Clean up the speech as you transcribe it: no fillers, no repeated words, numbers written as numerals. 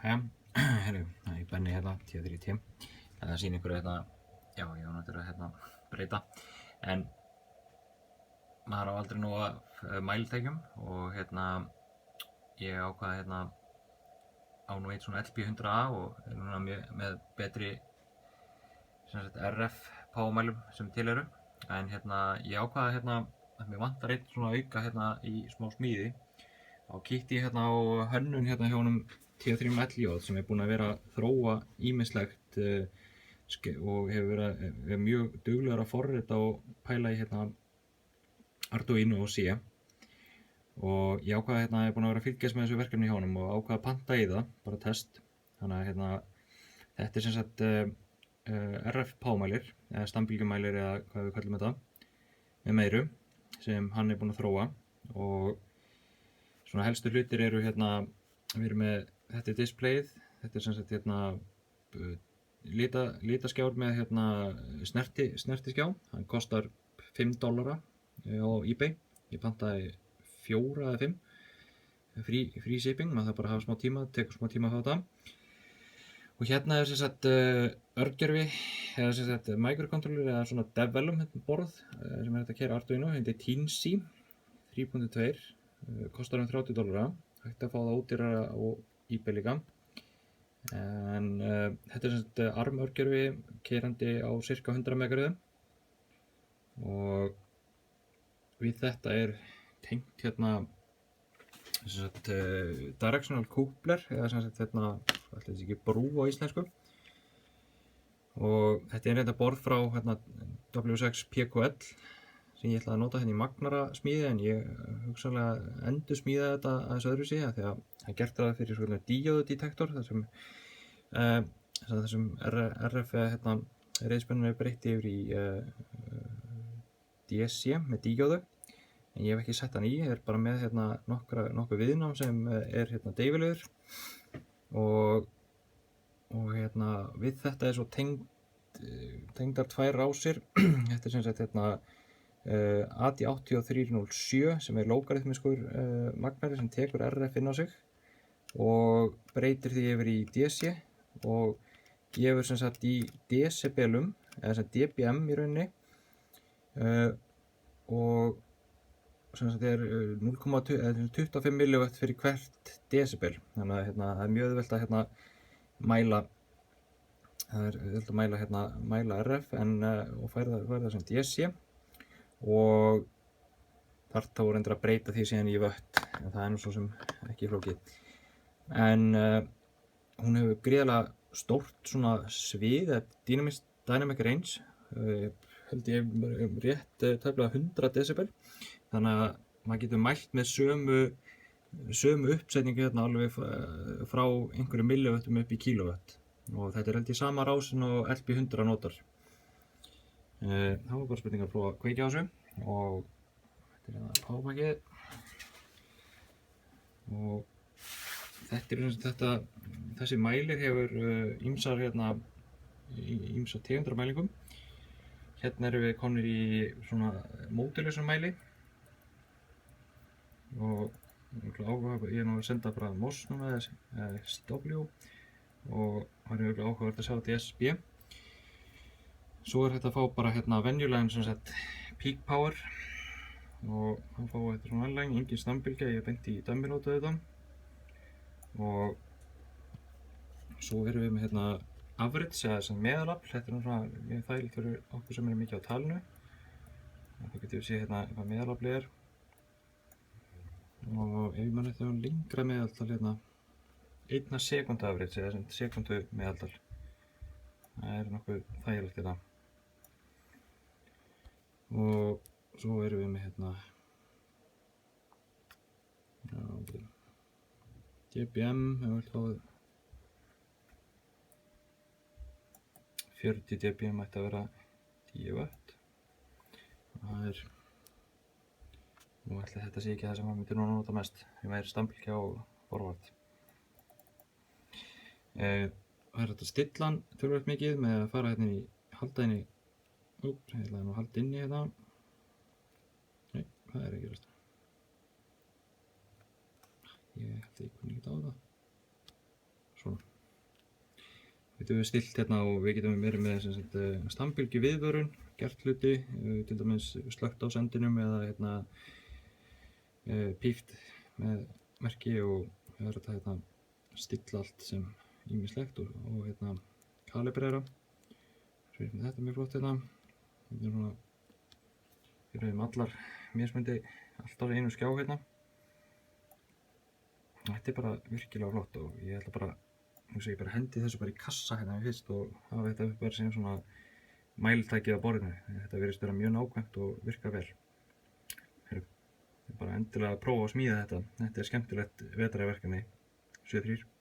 Jæja, herru, það er Benni hérna, 10.3T. Það sýnir ykkur hérna, já, ég var náttúrulega hérna breyta. En maður á aldrei nóg af mælitækjum og hérna, ég ákvaða hérna á nú eitt svona LP100A og er núna með betri RF pámælum sem til eru. En hérna, ég ákvaða hérna að mér vantar eitt svona auka hérna í smá smíði. Þá kíkti ég hérna á hönnun hérna hjá honum T3LJ sem er búinn að vera að þróa ýmislegt og hefur verið mjög duglegur að forrita og pæla í hérna Arduino og C. Og ég ákvaða hérna, ég er búinn að vera að fylgjast með þessu verkefni hjá honum og ákvaða að panta í það, bara test. Þannig að hérna, þetta er sem sagt RF pámælir, eða stambylgjumælir eða hvað við kallum þetta, með meiru sem hann er búinn að þróa. Og svona helstu hlutir eru hérna, við erum með, þetta er displayið, þetta er sem sagt hérna litaskjár með hérna snertiskjá, hann kostar $5 á eBay, ég pantaði 4 eða 5, free shipping, maður þarf bara að hafa smá tíma, tekur smá tíma að fá þetta. Og hérna er sem sagt örgjörfi, eða sem sagt microcontroller eða svona development borð sem er hægt að keyra Arduino, þetta er Teensy 3.2, kostar $30, hægt að fá það ódýrara á eBay líka. En þetta er sem sagt ARM örgjörfi keyrandi á cirka 100 MHz og við þetta er tengt hérna sem sagt directional coupler eða sem sagt hérna, ætli þetta sé ekki brú á íslensku. Og þetta er þetta borð frá hérna W6 PQL sem ég ætlaði að nota hérna í magnara smíði en ég hugsanlega endur smíða þetta aðeins öðruvísi af því að það er gert það fyrir svona díóðudetektor þessum RF hérna reiðspennunum er breytt yfir í DC með díóðu en ég hef ekki sett hann í, ég er bara með hérna nokkuð viðnám sem er hérna deyfilegur og hérna við þetta er svo tengdar tvær rásir. Þetta er sem sagt hérna AD8307 sem er logarithmiskur magnari sem tekur RF inn á sig og breytir því yfir í DC og gefur sem sagt í decibelum eða sem dBm í rauninni og sem sagt er 0,25 mW fyrir hvert decibel, þannig að hérna, það er mjög auðvelt að hérna mæla mæla RF en og færa það sem DC og þarf þá reyndar að breyta því síðan í vött en það er nú svo sem ekki flókið. En hún hefur gríðarlega stórt svona svið, dynamic range, held ég rétt tæplega 100 decibel, þannig að maður getur mælt með sömu uppsetningu hérna alveg frá einhverju millivattum upp í kilowött og þetta er held ég sama rásin og LP100 notar. Það var bara spurning að prófa að kveikja á þessu og þetta er hérna pápakið og þetta er þessi mælir hefur ýmsar tegundir af mælingum. Hérna erum við komnir í svona módulausan mæli og ég er nú að senda frá MOS núna eða SW og það er áhugavert að sjá þetta í SB. Svo er hægt að fá bara hérna venjulegan sem sagt peak power og þá fáum við þetta svona anlæging, engin stambylgja, ég er beint í dummy-nótu þetta og svo erum við með hérna average eða sem meðalafl, þetta er svona mjög þægilegt fyrir okkur sem er mikið á talinu og þá getum við séð hérna hvað meðalaflið er og ef mann eftir lengra meðaltal hérna 1 sekúndu average eða sem sekúndu meðaltal, það er nokkuð þægilegt þetta. Og svo erum við með hérna dBm, ef við viljum 40 dBm ætti að vera 10 watt. Það er, nú ætli þetta sé ekki það sem maður myndir núna nota mest, því maður er stambylgja og forvart. Það er hægt að stilla hann töluvert mikið með að fara hérna halda henni, ég ætlaði nú að halda inni hérna. Nei, hvað er að gerast? Ég held að ég kunni ekki á það. Svona. getum við stilt hérna og við getum verið með stambylgju viðvörun, gert hluti, til dæmis slökkt á sendinum eða hérna, píft með merki og það er þetta stilla allt sem ýmislegt og hérna kalibrera. Svo er þetta mjög flott hérna. Þetta er svona, við erum allar mismundi alltaf einu skjá hérna. Þetta er bara virkilega flott og ég ætla bara, ég bara hendi þessu bara í kassa hérna fyrst og hafa þetta bara sem svona mæltæki á borðinu. Þetta virðist vera mjög nákvæmt og virkar vel. Heyrðu, bara endilega að prófa að smíða þetta. Þetta er skemmtilegt vetrarverkefni, 7-3.